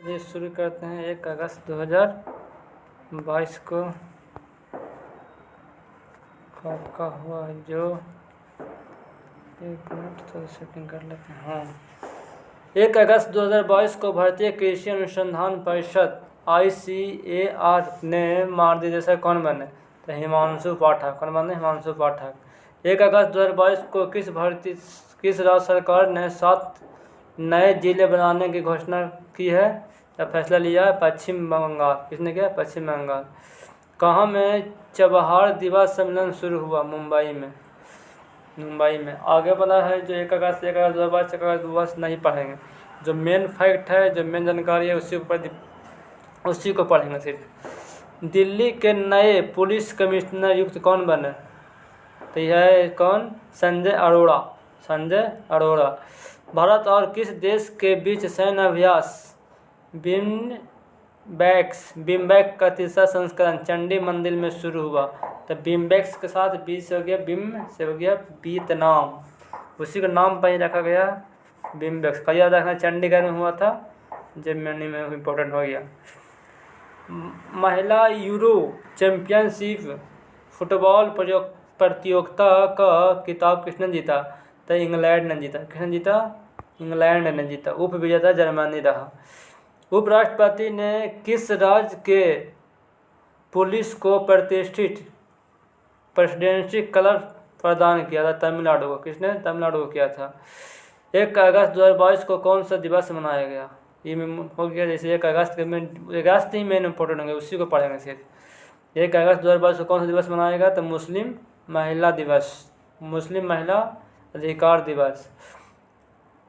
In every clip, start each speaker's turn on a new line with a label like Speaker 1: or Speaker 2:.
Speaker 1: ये शुरू करते हैं 1 अगस्त 2022 को कब का हुआ जो 1 मिनट तो सेटिंग कर लेते हैं। हाँ, 1 अगस्त 2022 को भारतीय कृषि अनुसंधान परिषद ICAR ने मार्गदर्शक कौन बने? तो हिमांशु पाठक। कौन बने? हिमांशु पाठक। 1 अगस्त 2022 को किस राज्य सरकार ने 7 नए जिले बनाने की घोषणा की है या फैसला लिया है? पश्चिम बंगाल। किसने किया? पश्चिम बंगाल। कहाँ में चबहार दिवस सम्मेलन शुरू हुआ? मुंबई में। आगे बना है जो 1 अगस्त 2022 नहीं पढ़ेंगे, जो मेन फैक्ट है, जो मेन जानकारी है उसी को पढ़ेंगे सिर्फ। दिल्ली के नए पुलिस कमिश्नर युक्त कौन बने? तो यह है कौन? संजय अरोड़ा। भारत और किस देश के बीच सैन्य अभ्यास बिम्बैक का तीसरा संस्करण चंडी मंदिर में शुरू हुआ? तो बिम्बैक्स के साथ बी से हो गया बिम से हो गया वियतनाम, उसी का नाम पर ही रखा गया बिम्बैक्स। का याद रखना, चंडीगढ़ में हुआ था, जर्मनी में इम्पोर्टेंट हो गया। महिला यूरो चैंपियनशिप फुटबॉल प्रतियोगिता का खिताब किसने जीता? तो इंग्लैंड ने जीता। किसने जीता? इंग्लैंड ने जीता। उप विजेता जर्मनी रहा। उपराष्ट्रपति ने किस राज्य के पुलिस को प्रतिष्ठित प्रेसिडेंसी कलर प्रदान किया था? तमिलनाडु को। किसने? तमिलनाडु को किया था। 1 अगस्त 2022 को कौन सा दिवस मनाया गया? ये हो गया जैसे 1 अगस्त ही मेन इम्पोर्टेंट होंगे, उसी को पढ़ेंगे सिर्फ। 1 अगस्त 2022 को कौन सा दिवस मनाया गया? तो मुस्लिम महिला दिवस, मुस्लिम महिला अधिकार दिवस।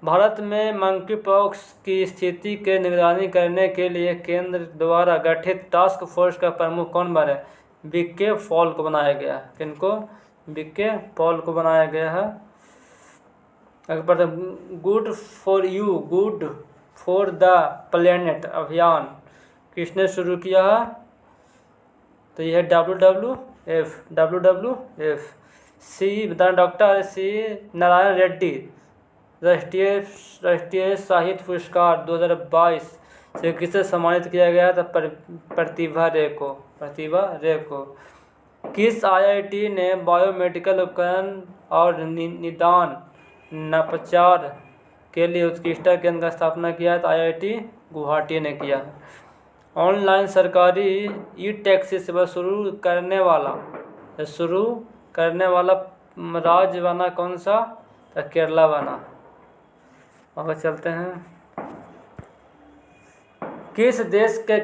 Speaker 1: भारत में मंकी पॉक्स की स्थिति की निगरानी करने के लिए केंद्र द्वारा गठित टास्क फोर्स का प्रमुख कौन बने? वीके पॉल को बनाया गया है। किनको? वीके पॉल को बनाया गया है। अगर गुड फॉर द प्लेनेट अभियान किसने शुरू किया है? तो यह WWF। Doctor C Narayan Reddy राष्ट्रीय साहित्य पुरस्कार 2022 से किसे सम्मानित किया गया था? प्रतिभा रे को। किस IIT ने बायोमेडिकल उपकरण और निदान नवाचार के लिए उत्कृष्टता केंद्र का स्थापना किया है? तो IIT गुवाहाटी ने किया। ऑनलाइन सरकारी ई-टैक्सी सेवा शुरू करने वाला राज्य बना कौन सा? तो केरला बना। आगे चलते हैं। किस देश के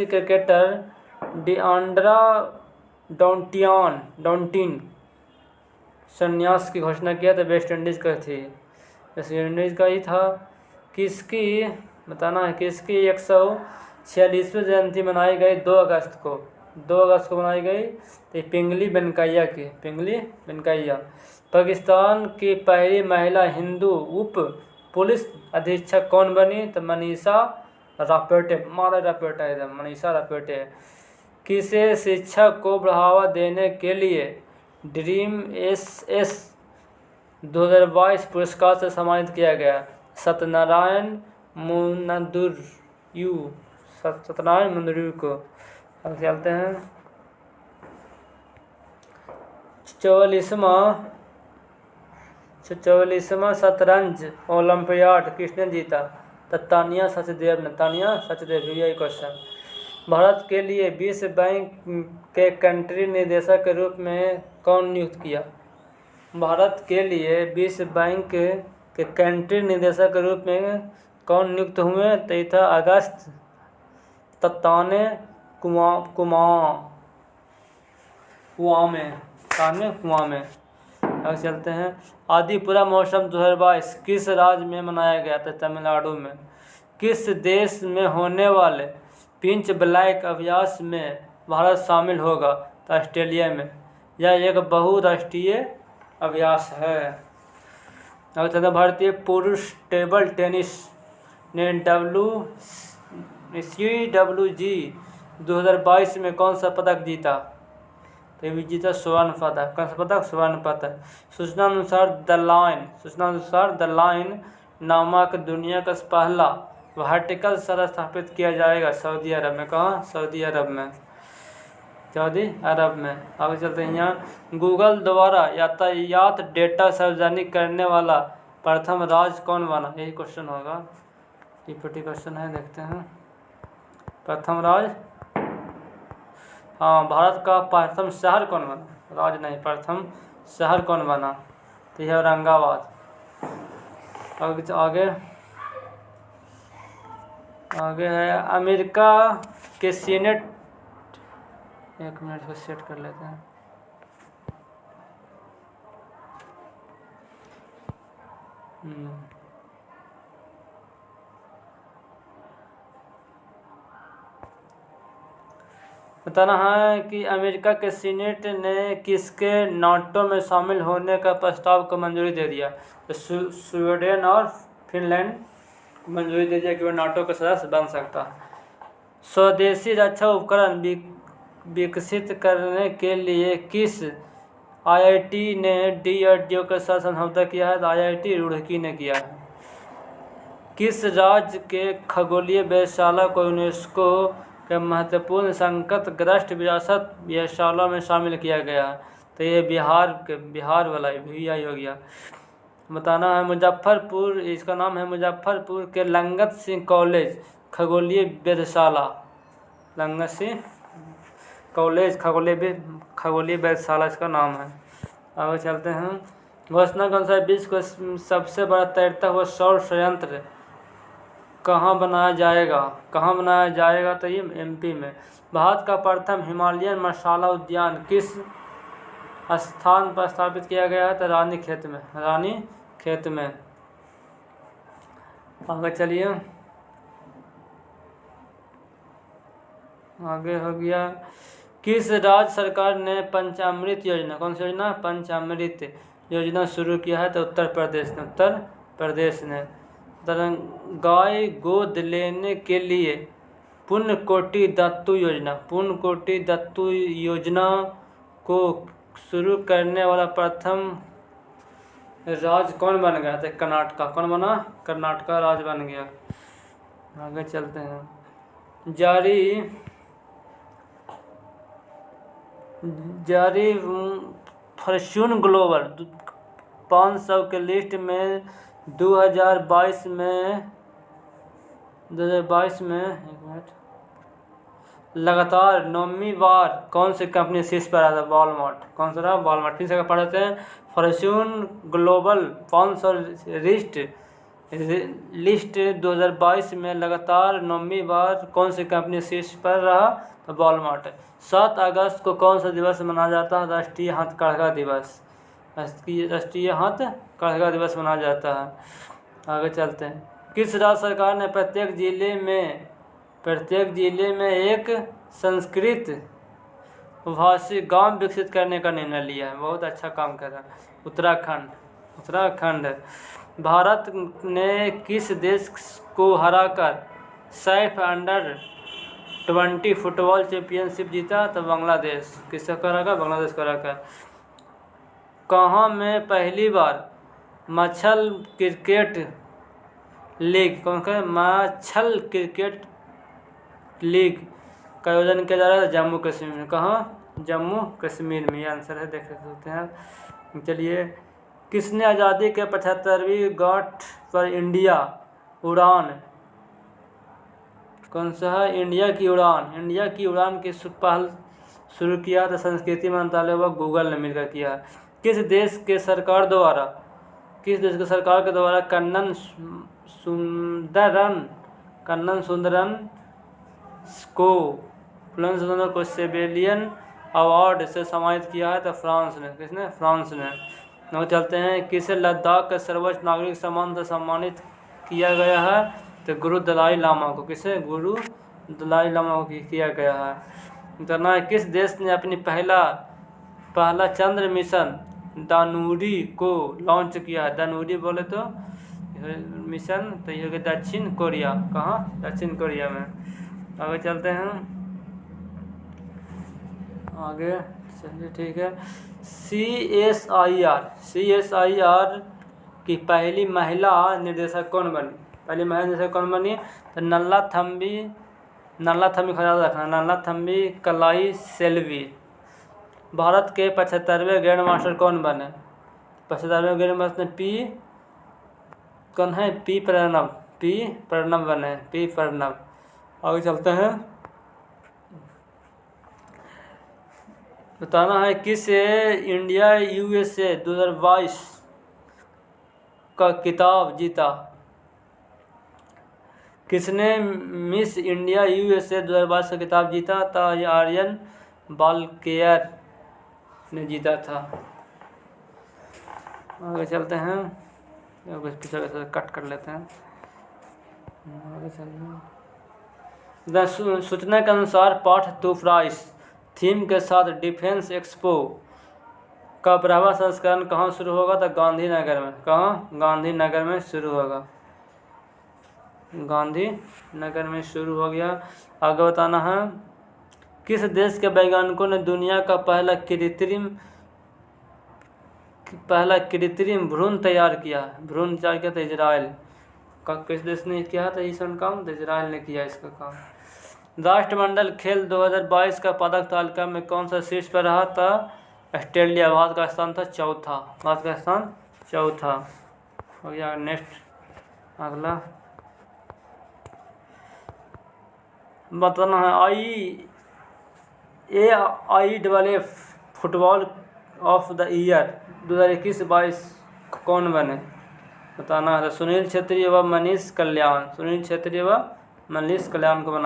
Speaker 1: क्रिकेटर डिआंड्रा डॉन्टिन संन्यास की घोषणा किया? तो वेस्ट इंडीज का थी, वेस्ट इंडीज का ही था। किसकी बताना है? किसकी 146वीं जयंती मनाई गई 2 अगस्त को मनाई गई? तो पिंगली वेंकैया। पाकिस्तान की पहली महिला हिंदू उप पुलिस अधीक्षक कौन बनी? तो मनीषा राप्योटे। किसे शिक्षा को बढ़ावा देने के लिए ड्रीम SS 2022 पुरस्कार से सम्मानित किया गया? सत्यनारायण मुंदुरु को। अब चलते हैं 44वां शतरंज ओलंपियाड किसने जीता? तो तानिया सचदेव। यही क्वेश्चन। भारत के लिए विश्व बैंक के कंट्री निदेशक के रूप में कौन नियुक्त किया? भारत के लिए विश्व बैंक के कंट्री निदेशक के रूप में कौन नियुक्त हुए? तो ये था अगस्त ताने कुआमे। अब चलते हैं। आदिपुरा महोत्सव 2022 किस राज्य में मनाया गया था? तमिलनाडु में। किस देश में होने वाले पिंच ब्लैक अभ्यास में भारत शामिल होगा? तो ऑस्ट्रेलिया में। यह एक बहुराष्ट्रीय अभ्यास है। अब चलते हैं। भारतीय पुरुष टेबल टेनिस ने CWG 2022 में कौन सा पदक जीता? तो ये जीता स्वर्ण पदक। कौन सा पदक? स्वर्ण पदक। सूचना अनुसार द लाइन नामक दुनिया का पहला वर्टिकल सड़क स्थापित किया जाएगा सऊदी अरब में। कहाँ? सऊदी अरब में, सऊदी अरब में। आगे चलते हैं। यहाँ गूगल द्वारा यातायात डेटा सार्वजनिक करने वाला प्रथम राज्य कौन बना? यही क्वेश्चन होगा, टीपीटी क्वेश्चन है, देखते हैं। प्रथम राज्य, हाँ, भारत का प्रथम शहर कौन बना? राज्य नहीं, प्रथम शहर कौन बना? तो यह औरंगाबाद। आगे आगे है अमेरिका के सीनेट, एक मिनट को सेट कर लेते हैं। बताना है कि अमेरिका के सीनेट ने किसके नाटो में शामिल होने का प्रस्ताव को मंजूरी दे दिया? तो स्वीडन और फिनलैंड को मंजूरी दे दिया कि वह नाटो का सदस्य बन सकता है। स्वदेशी रक्षा उपकरण विकसित करने के लिए किस आईआईटी ने डीआरडीओ के साथ समझौता किया है? तो आईआईटी रुड़की ने किया है। किस राज्य के खगोलीय वेधशाला को यूनेस्को के महत्वपूर्ण संकटग्रस्त विरासत वेधशाला में शामिल किया गया है? तो ये बिहार वाला VI हो गया। बताना है मुजफ्फरपुर, इसका नाम है मुजफ्फरपुर के लंगत सिंह कॉलेज खगोलीय वेधशाला, लंगत सिंह कॉलेज खगोलीय वेधशाला इसका नाम है। आगे चलते हैं। घोषणा के अनुसार विश्व का सबसे बड़ा तैरता हुआ सौर संयंत्र कहाँ बनाया जाएगा? कहाँ बनाया जाएगा? तो ये MP में। भारत का प्रथम हिमालयन मसाला उद्यान किस स्थान पर स्थापित किया गया है? तो रानीखेत में, रानीखेत में। आगे चलिए, आगे हो गया। किस राज्य सरकार ने पंचामृत योजना, कौन सी योजना? पंचामृत योजना शुरू किया है? तो उत्तर प्रदेश ने। गाय गोद लेने के लिए पुण्यकोटि दत्तू योजना को शुरू करने वाला प्रथम राज्य कौन बन गया? तो कर्नाटका। कौन बना? कर्नाटका राज्य बन गया। आगे चलते हैं। जारी फॉर्च्यून ग्लोबल 500 के लिस्ट में 2022 में एक मिनट, लगातार 9वीं बार कौन सी कंपनी शीर्ष पर आया था? वॉलमार्ट। कौन सा रहा? वॉलमार्ट। फिर से पढ़ते हैं। फॉर्च्यून ग्लोबल 500 लिस्ट 2022 में लगातार 9वीं बार कौन सी कंपनी शीर्ष पर रहा? तो वॉलमार्ट। 7 अगस्त को कौन सा दिवस मनाया जाता है? राष्ट्रीय हथकरघा दिवस। राष्ट्रीय हथकरघा दिवस मनाया जाता है। आगे चलते हैं। किस राज्य सरकार ने प्रत्येक जिले में एक संस्कृत भाषी गांव विकसित करने का निर्णय लिया है? बहुत अच्छा काम कर रहा है उत्तराखंड। भारत ने किस देश को हराकर सैफ अंडर-20 फुटबॉल चैंपियनशिप जीता? तो बांग्लादेश। किसको हराकर? बांग्लादेश को हराकर। कहाँ में पहली बार मच्छल क्रिकेट लीग, कौन सा? मच्छल क्रिकेट लीग का आयोजन किया जा रहा है? जम्मू कश्मीर में। कहाँ? जम्मू कश्मीर में। ये आंसर है, देख सकते हैं। चलिए, किसने आज़ादी के 75वीं गांठ पर इंडिया उड़ान, कौन सा है? इंडिया की उड़ान की पहल शुरू किया? तो संस्कृति मंत्रालय व गूगल ने मिलकर किया। किस देश के सरकार के द्वारा कन्नन सुंदरन को सेबेलियन अवार्ड से सम्मानित किया है? तो फ्रांस ने। किसने? फ्रांस ने। अब चलते हैं। किसे लद्दाख का सर्वोच्च नागरिक सम्मान से सम्मानित किया गया है? तो गुरु दलाई लामा को। किसे? गुरु दलाई लामा को किया गया है। करना है। किस देश ने अपनी पहला चंद्र मिशन दानुरी को लॉन्च किया है? दानुरी बोले तो मिशन, तो ये दक्षिण कोरिया। कहाँ? दक्षिण कोरिया में। आगे चलते हैं। आगे चलिए, ठीक है। CSIR कि पहली महिला निर्देशक कौन बनी? पहली महिला निर्देशक कौन बनी? तो नल्ला थम्बी ख्याल रखना, नल्ला थम्बी कलाई सेल्वी। भारत के 75वें ग्रैंड मास्टर कौन बने? 75वें ग्रैंड मास्टर कौन है? पी प्रणब बने, पी प्रणब। आगे चलते हैं। बताना है किस इंडिया USA 2022 का खिताब जीता? किसने मिस इंडिया USA 2022 का खिताब जीता था? ये आर्यन बालकेयर ने जीता था। आगे चलते हैं, पीछे कट कर लेते हैं। आगे चलते, सूचना के अनुसार पाठ टू प्राइस थीम के साथ डिफेंस एक्सपो का 12वां संस्करण कहाँ शुरू होगा? तो गांधीनगर में। कहाँ? गांधीनगर में शुरू होगा। गांधीनगर में शुरू हो गया। आगे बताना है किस देश के वैज्ञानिकों ने दुनिया का पहला कृत्रिम भ्रूण तैयार किया? तो इजराइल का। किस देश ने किया था ईसन काम? तो इजराइल ने किया इसका काम। राष्ट्रमंडल खेल 2022 का पदक तालिका में कौन सा शीर्ष पर रहा था? ऑस्ट्रेलिया। भारत का स्थान था चौथा। हो गया। नेक्स्ट अगला बताना है IAAF football of the year 2021-22 कौन बने? बताना है। सुनील छेत्री व मनीष कल्याण को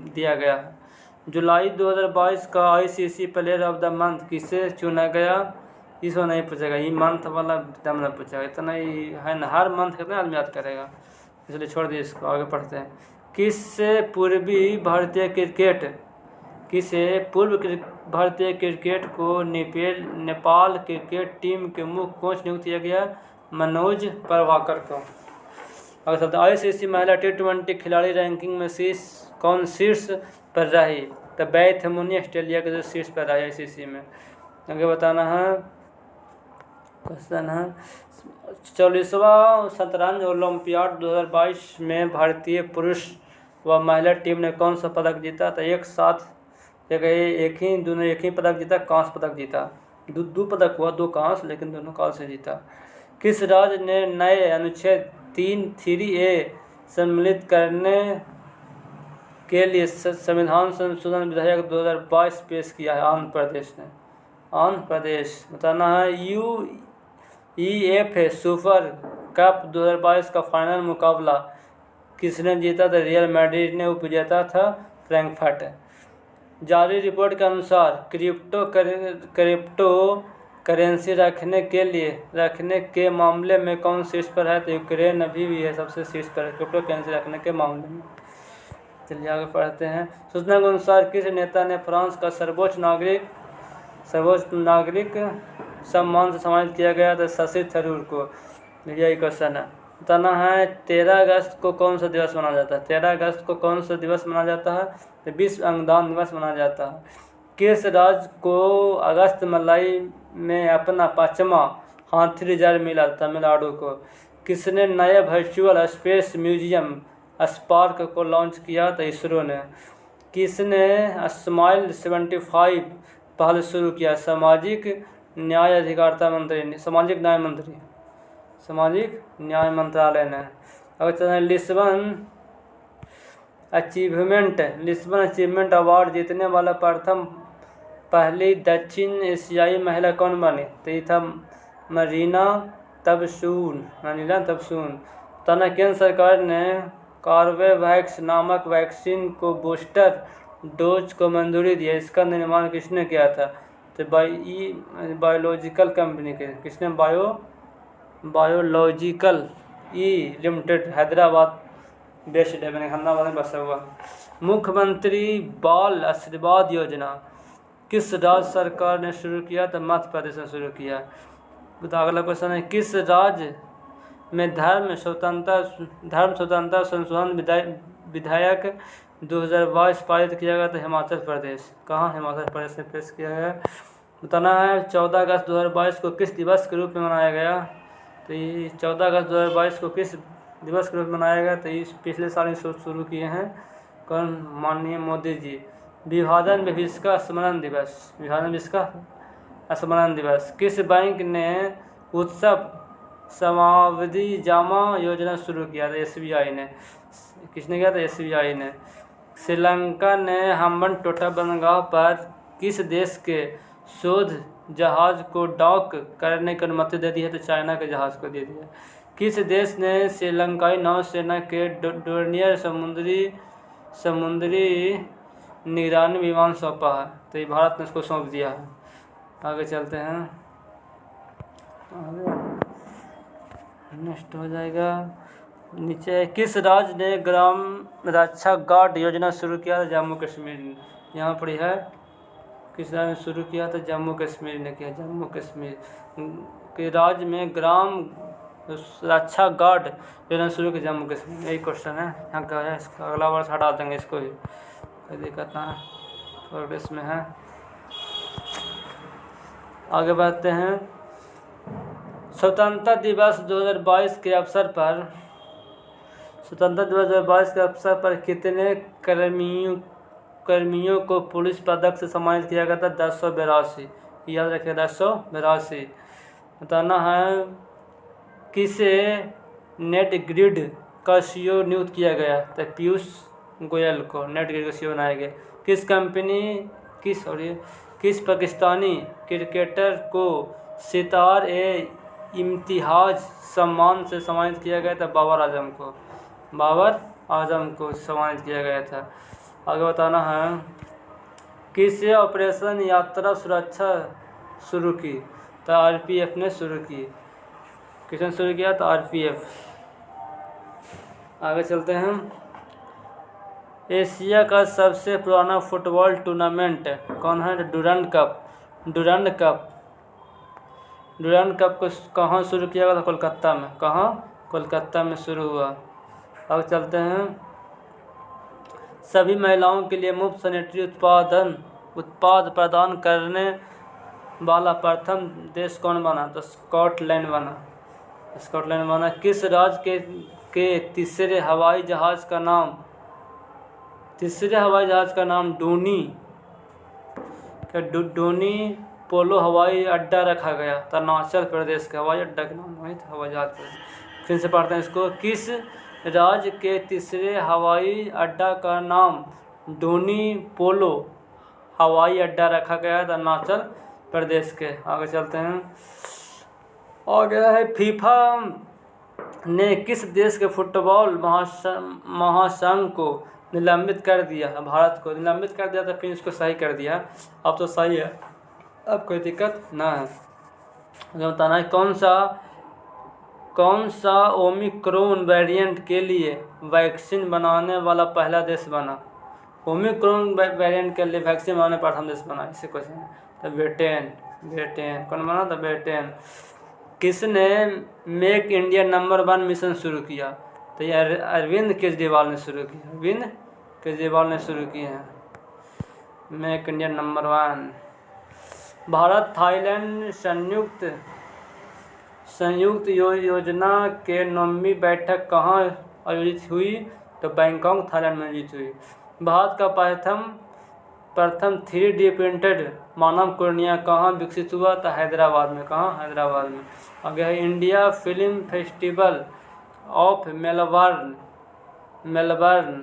Speaker 1: दिया गया है। जुलाई 2022 का ICC player of the month किसे चुना गया? इसको नहीं पूछेगा, ये मंथ वाला एकदम नहीं पूछेगा, इतना ही है ना, हर मंथ कितना आदमी याद करेगा, इसलिए छोड़ दिए इसको। आगे पढ़ते हैं। किससे पूर्व भारतीय क्रिकेट को नेपाल क्रिकेट टीम के मुख्य कोच नियुक्त किया गया? मनोज प्रभाकर को। अगर चलते ICC महिला T20 खिलाड़ी रैंकिंग में कौन शीर्ष पर रही? तो बैथ मुनी ऑस्ट्रेलिया के जो शीर्ष पर रही ICC में। आगे बताना है क्वेश्चन है 44वां शतरंज ओलंपियाड 2022 में भारतीय पुरुष व महिला टीम ने कौन सा पदक जीता? तो एक ही पदक जीता, कांस्य पदक जीता। दो पदक हुआ, 2 कांस्य, लेकिन दोनों कांस्य जीता। किस राज्य ने नए अनुच्छेद 3(a) सम्मिलित करने के लिए संविधान संशोधन विधेयक 2022 पेश किया है? आंध्र प्रदेश। बताना है UEFA सुपर कप 2022 का फाइनल मुकाबला किसने जीता? तो रियल मैड्रिड ने। उपविजेता था फ्रैंकफर्ट। जारी रिपोर्ट के अनुसार क्रिप्टो करेंसी रखने के मामले में कौन शीर्ष पर है? तो यूक्रेन अभी भी है सबसे शीर्ष पर है क्रिप्टो करेंसी रखने के मामले में। चलिए आगे पढ़ते हैं। सूचना के अनुसार किस नेता ने फ्रांस का सर्वोच्च नागरिक सम्मान से सम्मानित किया गया? तो शशि थरूर को। यही क्वेश्चन है। बताना है 13 अगस्त को कौन सा दिवस मनाया जाता है? 13 अगस्त को कौन सा दिवस मनाया जाता है? तो विश्व अंगदान दिवस मनाया जाता है। किस राज्य को अगस्त मलाई में अपना 5वां हाथी रिजर्व मिला? तमिलनाडु को। किसने नए वर्चुअल स्पेस म्यूजियम स्पार्क को लॉन्च किया? तो इसरो ने। किसने स्माइल 75 पहल शुरू किया? सामाजिक न्याय मंत्रालय ने। अगर लिस्बन अचीवमेंट अवार्ड जीतने वाला पहली दक्षिण एशियाई महिला कौन बनी? तो ये था मरीना तबसून। तना केंद्र सरकार ने कॉर्बेवैक्स नामक वैक्सीन को बूस्टर डोज को मंजूरी दी है। इसका निर्माण किसने किया था? तो बायोलॉजिकल कंपनी के। किसने? बायोलॉजिकल लिमिटेड, हैदराबाद बेस्ड है, हैदराबाद में बसा हुआ। मुख्यमंत्री बाल आशीर्वाद योजना किस राज्य सरकार ने शुरू किया? तो मध्य प्रदेश ने शुरू किया। तो अगला क्वेश्चन है किस राज्य में धर्म स्वतंत्रता संशोधन विधेयक 2022 पारित किया गया? तो हिमाचल प्रदेश। कहाँ? हिमाचल प्रदेश में पेश किया गया। बताना है 14 अगस्त 2022 को किस दिवस के रूप में मनाया गया? तो ये 14 अगस्त 2022 को किस दिवस के रूप में मनाया गया? तो इस पिछले साल ही शुरू किए हैं कौन? माननीय मोदी जी। विभाजन विभीषिका स्मरण दिवस, विभाजन विभीषिका स्मरण दिवस। किस बैंक ने उत्सव समावधि जमा योजना शुरू किया था? SBI ने। किसने किया था? SBI ने। श्रीलंका ने हम्बन टोटा बंदरगाह पर किस देश के शोध जहाज को डॉक करने की अनुमति दे दी है? तो चाइना के जहाज को दे दिया। किस देश ने श्रीलंकाई नौसेना के डोर्नियर समुद्री निगरानी विमान सौंपा है? तो ये भारत ने इसको सौंप दिया है। आगे चलते हैं, आगे नेक्स्ट हो जाएगा नीचे। किस राज्य ने ग्राम रक्षा गार्ड योजना शुरू किया था? जम्मू कश्मीर ने। यहाँ पर है किस राज्य ने शुरू किया था? जम्मू कश्मीर ने किया। जम्मू कश्मीर के राज्य में ग्राम रक्षा गार्ड योजना शुरू की जम्मू कश्मीर। यही क्वेश्चन है यहाँ का है। इसका अगला वर्ष हटा देंगे इसको ही, कोई दिक्कत ना, प्रोग्रेस में है। आगे बढ़ते हैं। स्वतंत्रता दिवस 2022 के अवसर पर, स्वतंत्रता दिवस 2022 के अवसर पर कितने कर्मियों को पुलिस पदक से सम्मानित किया गया था? 1082। याद रखिए 1082। बताना है किसे नेट ग्रिड का CEO नियुक्त किया गया? तो पीयूष गोयल को नेट ग्रिड का CEO बनाया गया। किस पाकिस्तानी क्रिकेटर को सितार-ए-इम्तिहाज सम्मान से सम्मानित किया गया था? बाबर आजम को सम्मानित किया गया था। आगे बताना है किसे ऑपरेशन यात्रा सुरक्षा शुरू की? तो RPF ने शुरू की। किसने शुरू किया? तो RPF। आगे चलते हैं। एशिया का सबसे पुराना फुटबॉल टूर्नामेंट कौन है? डुरंड कप को कहाँ शुरू किया गया था? कोलकाता में। कहाँ? कोलकाता में शुरू हुआ। आगे चलते हैं। सभी महिलाओं के लिए मुफ्त सैनिटरी उत्पाद प्रदान करने वाला प्रथम देश कौन बना? तो स्कॉटलैंड बना। किस राज्य के तीसरे हवाई जहाज का नाम डोनी पोलो हवाई अड्डा रखा गया? अरुणाचल प्रदेश का हवाई अड्डा का नाम वही था, हवाई जहाज। फिर से पढ़ते हैं इसको। किस राज्य के तीसरे हवाई अड्डा का नाम डोनी पोलो हवाई अड्डा रखा गया था? अरुणाचल प्रदेश के। आगे चलते हैं। और गया है फीफा ने किस देश के फुटबॉल महासंघ को निलंबित कर दिया? भारत को निलंबित कर दिया था, फिर इसको सही कर दिया। अब तो सही है, अब कोई दिक्कत ना है। बताना है कौन सा ओमिक्रॉन वेरिएंट के लिए वैक्सीन बनाने वाला पहला देश बना? ओमिक्रॉन वेरिएंट के लिए वैक्सीन बनाने प्रथम देश बना, इसे क्वेश्चन है। तो ब्रिटेन। कौन बना था? ब्रिटेन। किसने मेक इंडिया नंबर 1 मिशन शुरू किया? तो ये अरविंद केजरीवाल ने शुरू किया है make India number 1। Bharat Thailand संयुक्त योजना के 9वीं बैठक कहाँ आयोजित हुई? तो बैंकॉक थाईलैंड में आयोजित हुई। भारत का प्रथम 3D प्रिंटेड मानव कोर्निया कहाँ विकसित हुआ? था हैदराबाद में। कहाँ? हैदराबाद में। आगे है India film festival of Melbourne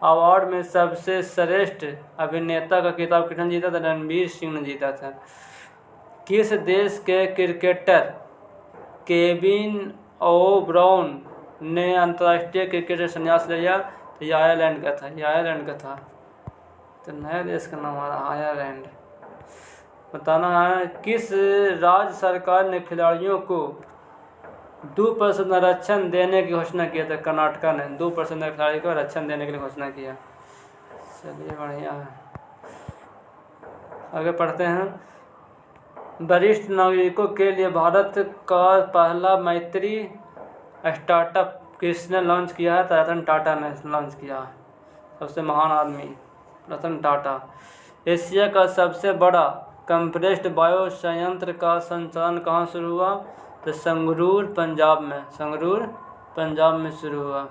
Speaker 1: award में सबसे श्रेष्ठ अभिनेता का खिताब किसने जीता था? रणवीर सिंह ने जीता था। किस देश के क्रिकेटर केविन ओब्राउन ने अंतर्राष्ट्रीय क्रिकेट से संन्यास लिया? तो ये आयरलैंड का था। तो नया देश का नाम आ रहा आयरलैंड। बताना है किस राज्य सरकार ने खिलाड़ियों को 2% आरक्षण देने की घोषणा किया था? कर्नाटका ने 2% खिलाड़ी को आरक्षण देने के लिए घोषणा किया। चलिए बढ़िया है। आगे पढ़ते हैं। वरिष्ठ नागरिकों के लिए भारत का पहला मैत्री स्टार्टअप किसने लॉन्च किया है? रतन टाटा ने लॉन्च किया। सबसे महान आदमी रतन टाटा। एशिया का सबसे बड़ा कंप्रेस्ड बायो संयंत्र का संचालन कहाँ शुरू हुआ? तो संगरूर पंजाब में, संगरूर पंजाब में शुरू हुआ।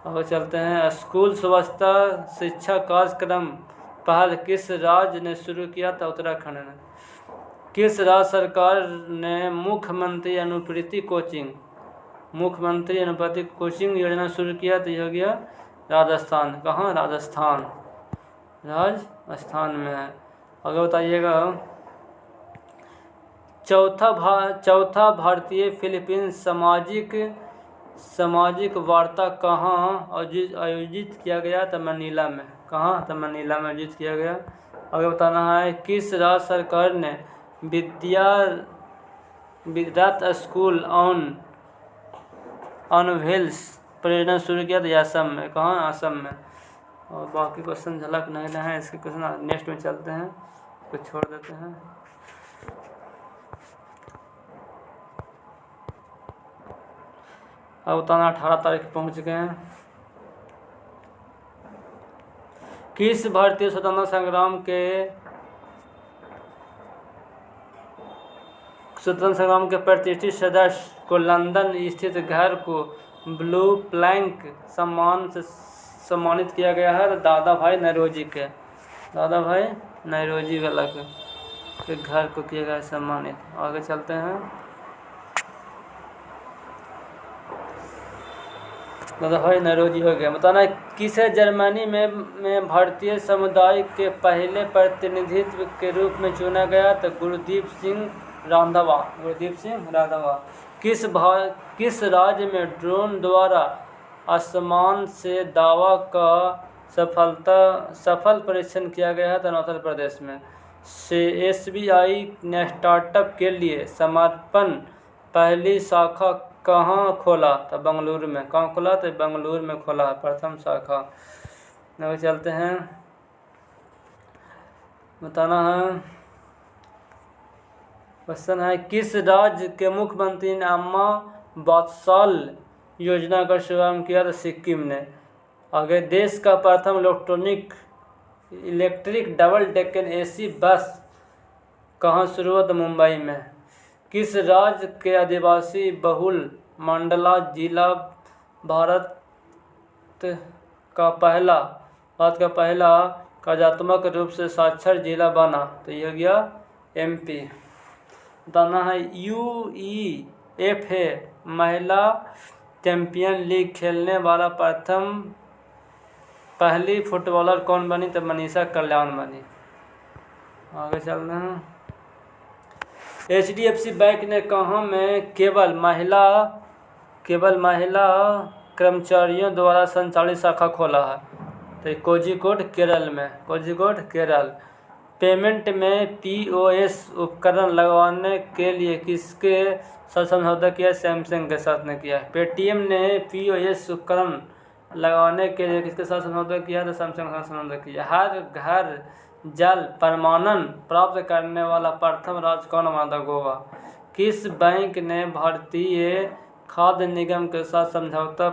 Speaker 1: और चलते हैं, स्कूल स्वच्छता शिक्षा कार्यक्रम पहल किस राज्य ने शुरू किया था? उत्तराखंड ने। किस राज्य सरकार ने मुख्यमंत्री अनुपृति कोचिंग योजना शुरू किया? तो यह हो गया राजस्थान। कहाँ? राजस्थान, राजस्थान में है। आगे बताइएगा, चौथा भारतीय फिलीपींस सामाजिक वार्ता कहाँ आयोजित किया गया? तो मनीला में। कहाँ? तो मनीला में आयोजित किया गया। आगे बताना है, किस राज्य सरकार ने विद्यारथ स्कूल ऑन व्हील्स परियोजना शुरू किया? तो असम में। कहाँ? असम में। और बाकी क्वेश्चन झलक नहीं रहे हैं, इसके क्वेश्चन नेक्स्ट में चलते हैं, कुछ छोड़ देते हैं। अब बताना 18 तारीख पहुँच गए हैं। किस भारतीय स्वतंत्रता संग्राम के प्रतिष्ठित सदस्य को लंदन स्थित घर को ब्लू प्लैंक सम्मान से सम्मानित किया गया है? दादा भाई नौरोजी वाला के घर को किया गया सम्मानित। आगे चलते हैं, दादा भाई नौरोजी हो गया। बताना है, किसे जर्मनी में भारतीय समुदाय के पहले प्रतिनिधित्व के रूप में चुना गया? तो गुरदीप सिंह रांधावा। किस राज्य में ड्रोन द्वारा आसमान से दवा का सफल परीक्षण किया गया है? तो अरुणाचल प्रदेश में। SBI ने स्टार्टअप के लिए समर्पण पहली शाखा कहाँ खोला? तो बेंगलुरु में। कहाँ खोला? तो बेंगलुरु में खोला प्रथम शाखा। आगे चलते हैं, बताना है, क्वेश्चन है, किस राज्य के मुख्यमंत्री ने अम्मा वात्सल योजना का शुभारंभ किया? तो सिक्किम ने। आगे, देश का प्रथम इलेक्ट्रिक डबल डेक्कन AC बस कहाँ शुरू हुआ? तो मुंबई में। किस राज्य के आदिवासी बहुल मंडला जिला भारत का पहला कार्यात्मक रूप से साक्षर जिला बना? तो यह गया MP। बताना है, UEFA महिला चैंपियन लीग खेलने वाला पहली फुटबॉलर कौन बनी? तो मनीषा कल्याण बनी। आगे चलना है, HDFC बैंक ने कहाँ में केवल महिला कर्मचारियों द्वारा संचालित शाखा खोला है? तो कोझिकोड केरल में। केरल। पेमेंट में POS उपकरण लगवाने के लिए किसके साथ समझौता किया? सैमसंग के साथ ने किया है। पेटीएम ने POS उपकरण लगाने के लिए किसके साथ समझौता किया? तो सैमसंग के साथ समझौता किया। हर घर जल प्रमाणन प्राप्त करने वाला प्रथम राज्य कौन बना? गोवा। किस बैंक ने भारतीय खाद्य निगम के साथ समझौता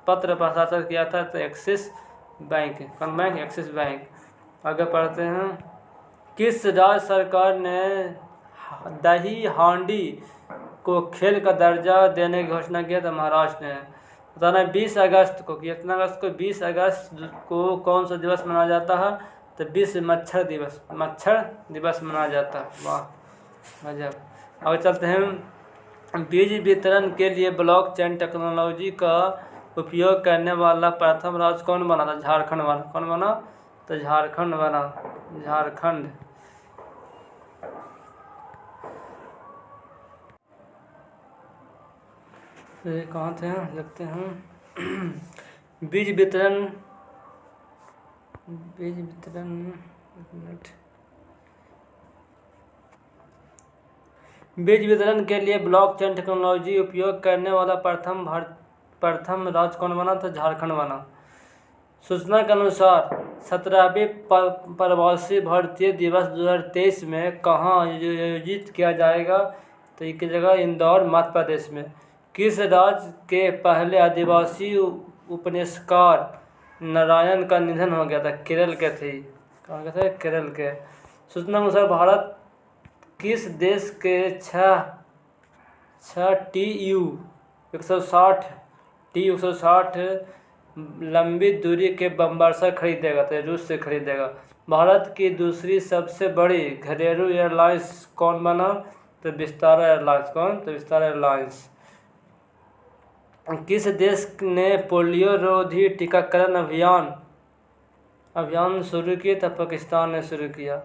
Speaker 1: पत्र पर हस्ताक्षर किया था? तो एक्सिस बैंक। कौन बैंक? Axis bank. आगे पढ़ते हैं, किस राज्य सरकार ने दही हांडी को खेल का दर्जा देने की घोषणा किया? तो महाराष्ट्र ने। बताना, 20 अगस्त को, कितना अगस्त को? 20 अगस्त को कौन सा दिवस मनाया जाता है? तो विश्व मच्छर दिवस मनाया जाता है। वाह गजब। आगे चलते हैं, बीज वितरण के लिए ब्लॉकचेन टेक्नोलॉजी का उपयोग करने वाला प्रथम राज्य कौन बना? था झारखंड बना। कौन बना? तो झारखंड बना। झारखंड। कहाँ थे? लिखते हैं, बीज वितरण के लिए ब्लॉकचेन टेक्नोलॉजी उपयोग करने वाला प्रथम राज्य कौन बना? तो झारखंड बना। सूचना के अनुसार 17वें प्रवासी भारतीय दिवस 2023 में कहाँ आयोजित किया जाएगा? तो एक जगह इंदौर, मध्य प्रदेश में। किस राज्य के पहले आदिवासी उपन्यासकार नारायण का निधन हो गया था? केरल के थे। कहाँ के थे? केरल के। सूचना अनुसार भारत किस देश के 6 अच्छा, TU-160 लंबी दूरी के बमवर्षा खरीदेगा, तो रूस से खरीदेगा। भारत की दूसरी सबसे बड़ी घरेलू एयरलाइंस कौन बना, तो विस्तारा एयरलाइंस। कौन, तो विस्तारा एयरलाइंस। किस देश ने पोलियो रोधी टीकाकरण अभियान शुरू किया, तो पाकिस्तान ने शुरू किया।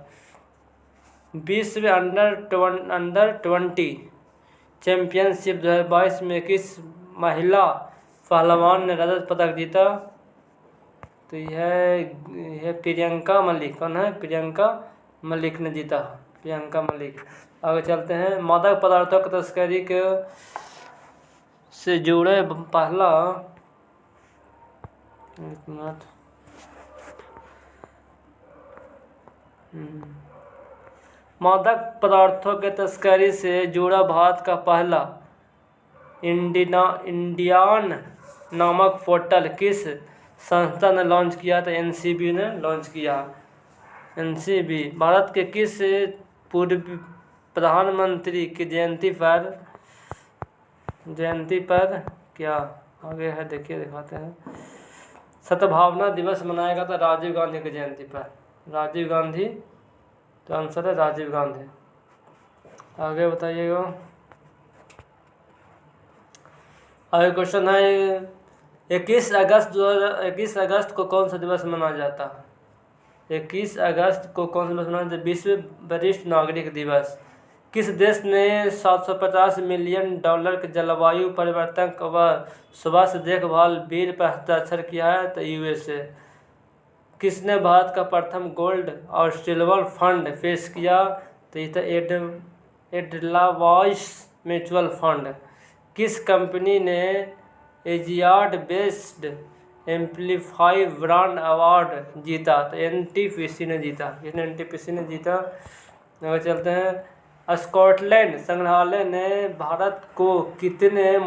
Speaker 1: विश्व अंडर 20 चैंपियनशिप 2022 में किस महिला पहलवान ने रजत पदक जीता, तो यह प्रियंका मलिक। कौन है, प्रियंका मलिक ने जीता, प्रियंका मलिक। आगे चलते हैं। मादक पदार्थों की तस्करी के से जुड़े पहला, एक मिनट, मादक पदार्थों के तस्करी से जुड़ा भारत का पहला इंडियन नामक पोर्टल किस संस्था ने लॉन्च किया, तो NCB ने लॉन्च किया। NCB। भारत के किस पूर्व प्रधानमंत्री की जयंती पर क्या आगे है, देखिए दिखाते हैं। सद्भावना दिवस मनाएगा, तो राजीव गांधी की जयंती पर। राजीव गांधी, तो आंसर है राजीव गांधी। आगे बताइएगा। आगे क्वेश्चन है 21 अगस्त को कौन सा दिवस मनाया जाता है। 21 अगस्त को कौन सा दिवस मनाया जाता है, विश्व वरिष्ठ नागरिक दिवस। किस देश ने $750 मिलियन के जलवायु परिवर्तन व स्वास्थ्य देखभाल बिल पर हस्ताक्षर किया है, तो USA। किसने भारत का प्रथम गोल्ड और सिल्वर फंड पेश किया, तो ये एडलावाइस म्यूचुअल फंड। किस कंपनी ने एजियाड बेस्ड एम्पलीफाई ब्रांड अवार्ड जीता, तो NTPC ने जीता। किसने, NTPC ने जीता। आगे चलते हैं। स्कॉटलैंड संग्रहालय ने भारत को कितने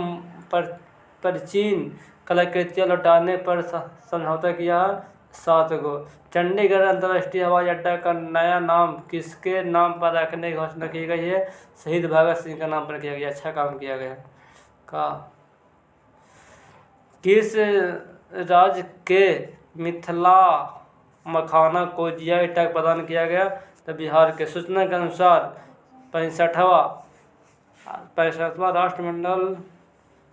Speaker 1: प्राचीन कलाकृतियाँ लौटाने पर समझौता किया, 7 गो। चंडीगढ़ अंतर्राष्ट्रीय हवाई अड्डा का नया नाम किसके नाम पर रखने की घोषणा की गई है, शहीद भगत सिंह का नाम पर किया गया। अच्छा काम किया गया। किस राज्य के मिथिला मखाना को GI टैग प्रदान किया गया, तो बिहार के। सूचना के अनुसार 65वां राष्ट्रमंडल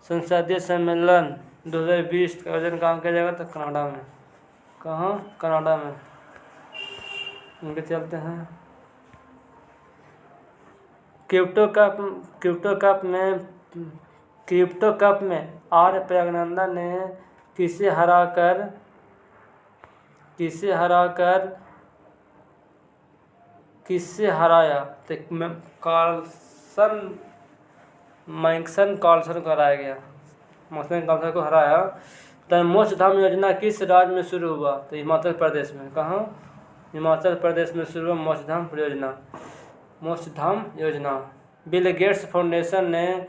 Speaker 1: संसदीय सम्मेलन 2020 का आयोजन कहाँ किया जाएगा, तो कनाडा में। कहाँ, कनाडा में। उनके चलते हैं। क्रिप्टो कप में आर्य प्रज्ञानंदा ने किसे हराया, तो मैग्नस कार्लसन को हराया गया। मैग्नस कार्लसन को हराया। तो मोक्ष धाम योजना किस राज्य में शुरू हुआ, तो हिमाचल प्रदेश में। कहाँ, हिमाचल प्रदेश में शुरू हुआ मोक्ष धाम योजना। बिल गेट्स फाउंडेशन ने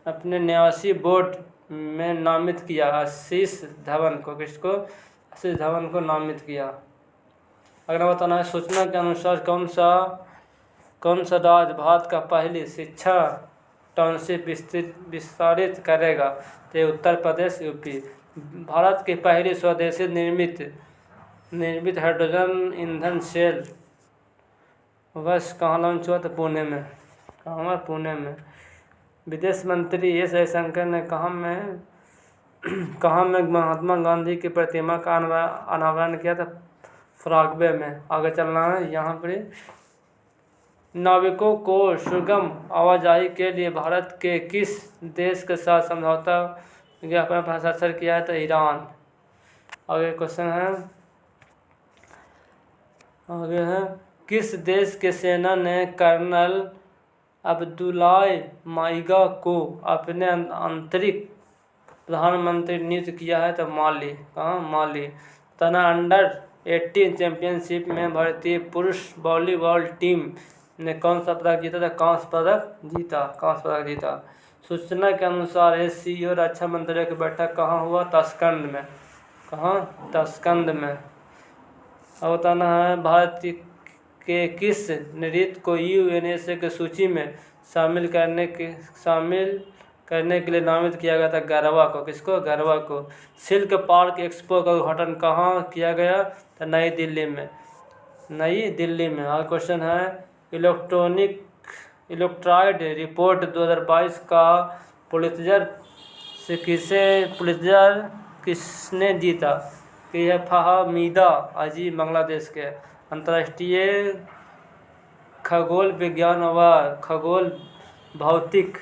Speaker 1: अपने न्यासी बोर्ड में नामित किया आशीष धवन को। किसको, आशीष धवन को नामित किया। अगला बताना है। सूचना के अनुसार कौन सा राज्य भारत का पहली शिक्षा टाउनशिप विस्तारित करेगा, तो उत्तर प्रदेश, UP। भारत की पहली स्वदेशी निर्मित हाइड्रोजन ईंधन सेल बस कहाँ लॉन्च हुआ, तो पुणे में। कहाँ, पुणे में। विदेश मंत्री S जयशंकर ने कहाँ में महात्मा गांधी की प्रतिमा का अनावरण किया था, पराग्वे में। आगे चलना है। यहाँ पर नाविकों को सुगम आवाजाही के लिए भारत के किस देश के साथ समझौता ज्ञापन पर हस्ताक्षर किया है, तो ईरान। आगे क्वेश्चन है। आगे है। किस देश के सेना ने कर्नल अब्दुल्लाह माइगा को अपने आंतरिक प्रधानमंत्री नियुक्त किया है, तो माली। कहाँ, माली। तना अंडर 18 चैंपियनशिप में भारतीय पुरुष वॉलीबॉल टीम ने कौन सा पदक जीता, था कांस्य पदक जीता। सूचना के अनुसार SCO रक्षा मंत्रियों की बैठक कहाँ हुआ, ताशकंद में। कहाँ, ताशकंद में। अब बताना है। भारत के किस नृत्य को यूएनएसए की सूची में शामिल करने के लिए नामित किया गया था? गरबा को। किसको? गरबा को। सिल्क पार्क एक्सपो का उद्घाटन कहाँ किया गया? तो नई दिल्ली में। नई दिल्ली में। और क्वेश्चन है इलेक्ट्रॉइड रिपोर्ट 2022 का पुलित्जर किसने जीता? कि है फहमीदा अजीम, बांग्लादेश के। अंतर्राष्ट्रीय खगोल विज्ञान व खगोल भौतिक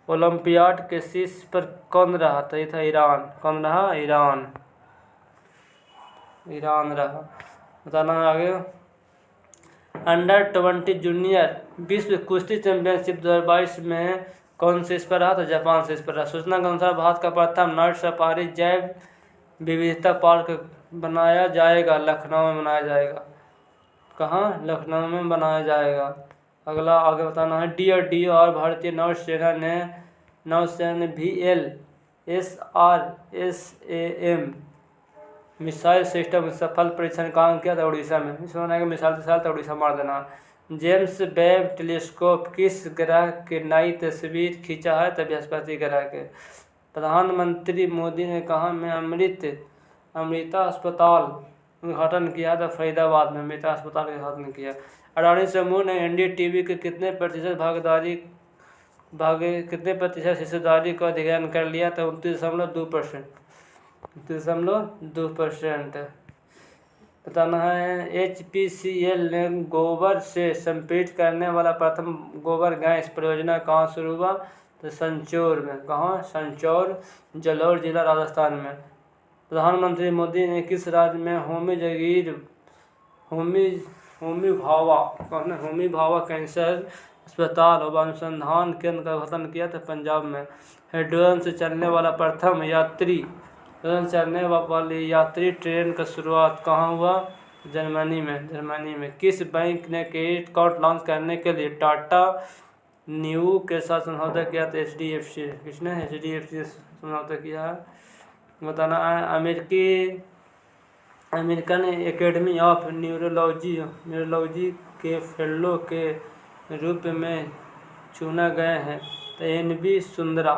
Speaker 1: ओलंपियाड के शीर्ष पर कौन रहा? तो ये था ईरान। कौन रहा? ईरान रहा। बताना आगे। अंडर-20 जूनियर विश्व कुश्ती चैंपियनशिप 2022 में कौन शीर्ष पर रहा? तो जापान शीर्ष पर रहा। सूचना के अनुसार भारत का प्रथम नाइट सफारी जैव विविधता पार्क बनाया जाएगा, लखनऊ में बनाया जाएगा। कहाँ? लखनऊ में बनाया जाएगा। अगला आगे बताना है। DRDO और भारतीय नौसेना ने VLSRSAM मिसाइल सिस्टम सफल परीक्षण कहाँ किया था? उड़ीसा में। इसमें मिसाइल तो उड़ीसा मार देना। जेम्स वेब टेलीस्कोप किस ग्रह की नई तस्वीर खींचा है? तो बृहस्पति ग्रह के। प्रधानमंत्री मोदी ने कहाँ में अमृता अस्पताल उद्घाटन किया था? फरीदाबाद में अमृता अस्पताल का उद्घाटन किया। अडानी समूह ने NDTV के कितने प्रतिशत हिस्सेदारी का अधिग्रहण कर लिया? तो 29.2%। 29.2%। बताना है। HPCL ने गोबर से संपीड़ित करने वाला प्रथम गोबर गैस परियोजना कहाँ शुरू हुआ? तो संचौर में। कहाँ? संचौर, जालौर जिला, राजस्थान में। प्रधानमंत्री मोदी ने किस राज्य में होमी भाभा कैंसर अस्पताल और अनुसंधान केंद्र का उद्घाटन किया था? पंजाब में। हाइड्रोजन से चलने वाली यात्री ट्रेन का शुरुआत कहाँ हुआ? जर्मनी में। किस बैंक ने क्रेडिट कार्ड लॉन्च करने के लिए टाटा न्यू के साथ समझौता किया था? HDFC। किसने? HDFC से समझौता किया है। बताना है। अमेरिकन एकेडमी ऑफ न्यूरोलॉजी के फेलो के रूप में चुना गए हैं? तो NV सुंदरा।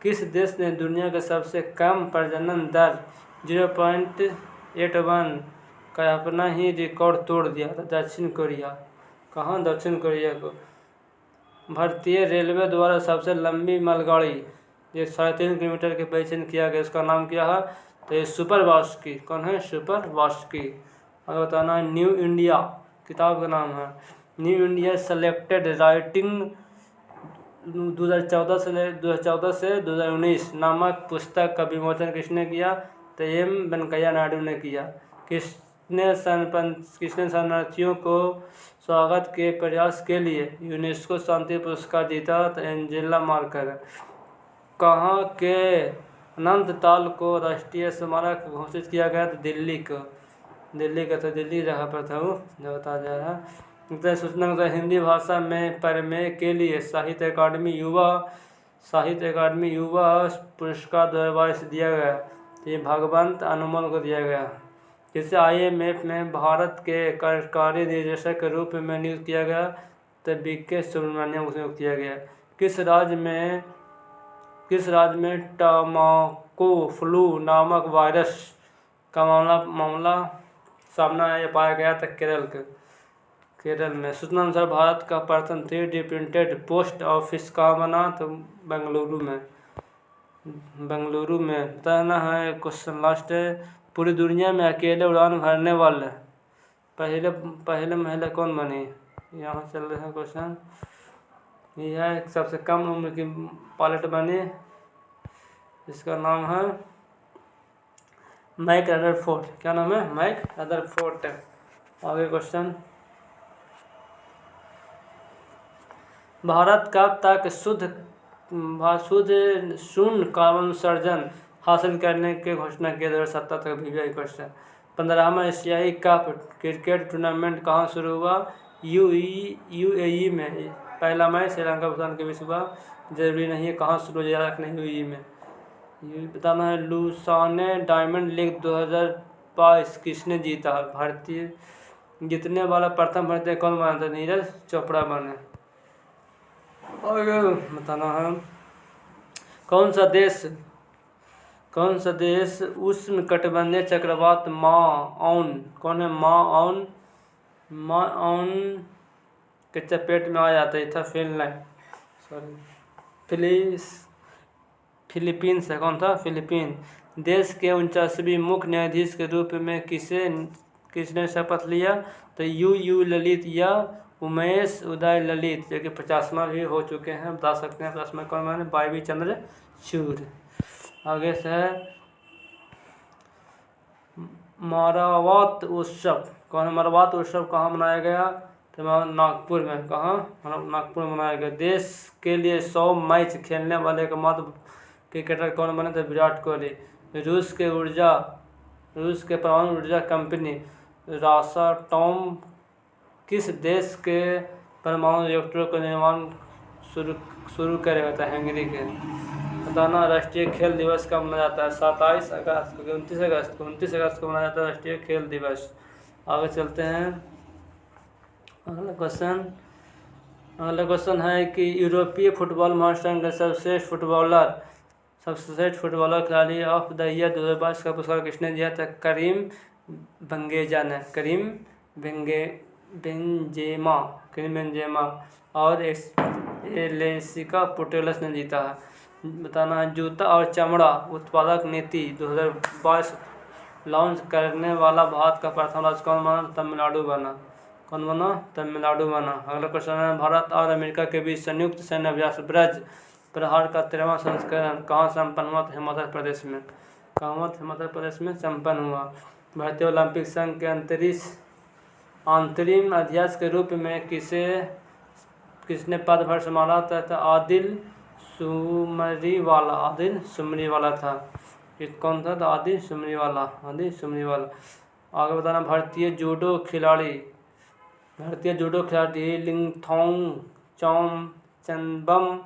Speaker 1: किस देश ने दुनिया का सबसे कम प्रजनन दर 0.81 का अपना ही रिकॉर्ड तोड़ दिया था? दक्षिण कोरिया। कहाँ? दक्षिण कोरिया को। भारतीय रेलवे द्वारा सबसे लंबी मालगाड़ी 3.5 किलोमीटर के परिचय किया गया, इसका नाम क्या है? तो ये सुपर वास्की। कौन है? सुपर वास्की। आगे बताना है। न्यू इंडिया किताब का नाम है। न्यू इंडिया सेलेक्टेड राइटिंग 2014 से 2019 नामक पुस्तक का विमोचन किसने किया? तो M वेंकैया नायडू ने किया। किसने शरणार्थियों को स्वागत के प्रयास के लिए यूनेस्को शांति पुरस्कार जीता? तो एंजेला मर्केल। कहाँ के अनंतताल को राष्ट्रीय स्मारक घोषित किया गया? तो दिल्ली का। तो दिल्ली जगह पर था वो, जो बताया जा रहा है। सूचना का हिंदी भाषा में प्रमेय के लिए साहित्य अकादमी युवा पुरस्कार 2022 दिया गया। तो ये भगवंत अनुमल को दिया गया। जिसे IMF में भारत के कार्यकारी निदेशक के रूप में नियुक्त किया गया? तो BK सुब्रमण्यम को नियुक्त किया गया। किस राज्य में टमाको फ्लू नामक वायरस का मामला सामने पाया गया? था केरल में। सूचना अनुसार भारत का प्रथम 3D प्रिंटेड पोस्ट ऑफिस कहाँ बना? तो बेंगलुरु में। बताना है। क्वेश्चन लास्ट है। पूरी दुनिया में अकेले उड़ान भरने वाले पहले महिला कौन बनी? यहाँ चल रहा है क्वेश्चन। यह है सबसे कम उम्र की पायलट बनी, इसका नाम है माइक रदरफोर्ड। क्या नाम है? Mike Rutherford. आगे क्वेश्चन। भारत कब तक शुद्ध शून्य कार्बन उत्सर्जन हासिल करने की घोषणा की? 2070 तक भी यही क्वेश्चन। 15वां एशियाई कप क्रिकेट टूर्नामेंट कहाँ शुरू हुआ? UAE में। पहला मैच श्रीलंका भूटान के बीच हुआ। जरूरी नहीं है कहाँ शुरू, याद रखना UAE में। ये बताना है। लुसाने डायमंड लीग 2022 किसने जीता? भारतीय जीतने वाला प्रथम भारतीय कौन बना था? नीरज चोपड़ा बने। और बताना है कौन सा देश उष्ण कटिबंधीय चक्रवात माओन कौन है? माओन के चपेट में आ जाता है था फिलीपींस है। कौन था? फिलीपीन। देश के 49वीं मुख्य न्यायाधीश के रूप में किसने शपथ लिया? तो यू ललित या उमेश उदय ललित, जो कि 50वां भी हो चुके हैं, बता सकते हैं 50वां कौन माने? वाईवी चंद्रचूड़। आगे से है मरवात उत्सव। कौन? मरवात उत्सव कहाँ मनाया गया? तो नागपुर में। कहाँ? नागपुर में मनाया गया। देश के लिए 100 मैच खेलने वाले एकमात्र क्रिकेटर कौन बने? थे? विराट कोहली। रूस के परमाणु ऊर्जा कंपनी रासाटोम किस देश के परमाणु रिएक्टरों का निर्माण शुरू करेगा? था हंगरी के। बताना राष्ट्रीय खेल दिवस कब मनाया जाता है? 27 अगस्त को। 29 अगस्त को मनाया जाता है राष्ट्रीय खेल दिवस। आगे चलते हैं। अगला क्वेश्चन है कि यूरोपीय फुटबॉल महासंघ का सर्वश्रेष्ठ फुटबॉलर खिलाड़ी ऑफ द ईयर 2022 का पुरस्कार किसने दिया था? करीम बेंजेमा और एलेसिका पुटेलस ने जीता है। बताना है जूता और चमड़ा उत्पादक नीति 2022 लॉन्च करने वाला भारत का प्रथम राज्य कौन बना? तमिलनाडु बना। कौन बना? तमिलनाडु बना। अगला क्वेश्चन है भारत और अमेरिका के बीच संयुक्त सैन्य अभ्यास ब्रज प्रहार का 13वां संस्करण कहाँ संपन्न हुआ? हिमाचल प्रदेश में। कहाँ हुआ? हिमाचल प्रदेश में संपन्न हुआ। भारतीय ओलंपिक संघ के अंतरिम अध्यक्ष के रूप में किसने पदभार संभाला था? आदिल सुमरीवाला था। कौन था? आदिल सुमरीवाला। आगे बताना भारतीय जूडो खिलाड़ी लिंगथोंग चोमचनबम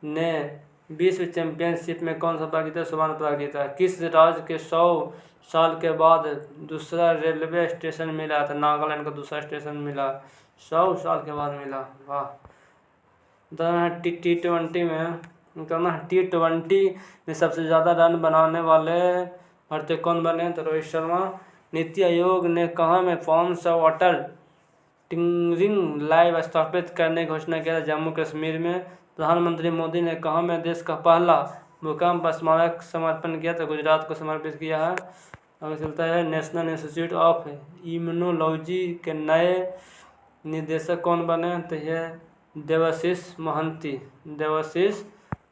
Speaker 1: ने विश्व चैंपियनशिप में कौन सा पदक जीता? स्वर्ण पदक जीता। किस राज्य के 100 साल के बाद दूसरा रेलवे स्टेशन मिला था? नागालैंड का दूसरा स्टेशन मिला, 100 साल के बाद मिला। वाह। T20 में सबसे ज़्यादा रन बनाने वाले भारतीय कौन बने? तो रोहित शर्मा। नीति आयोग ने कहाँ में कौन सा अटल टिंकरिंग लैब स्थापित करने की घोषणा किया? जम्मू कश्मीर में। प्रधानमंत्री मोदी ने कहाँ में देश का पहला भूकंप स्मारक समर्पण किया? तो गुजरात को समर्पित किया है। आगे चलता है नेशनल इंस्टीट्यूट ऑफ इम्यूनोलॉजी के नए निदेशक कौन बने? तो यह देवाशीष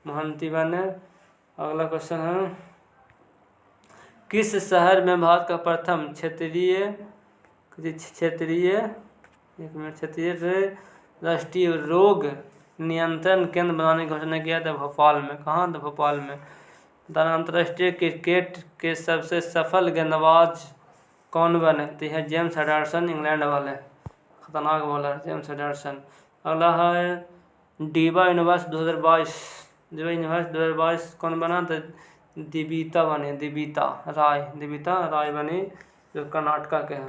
Speaker 1: महंती बने। अगला क्वेश्चन है किस शहर में भारत का प्रथम क्षेत्रीय राष्ट्रीय रोग नियंत्रण केंद्र बनाने की घोषणा किया था? भोपाल में। कहाँ? तो भोपाल में। अंतर्राष्ट्रीय क्रिकेट के सबसे सफल गेंदबाज कौन बने? तो यह जेम्स हेडरसन, इंग्लैंड वाले खतरनाक बॉलर जेम्स हेडरसन। अगला है डीवा यूनिवर्स 2022 कौन बना? तो दिविता राय बनी, जो कर्नाटका के हैं।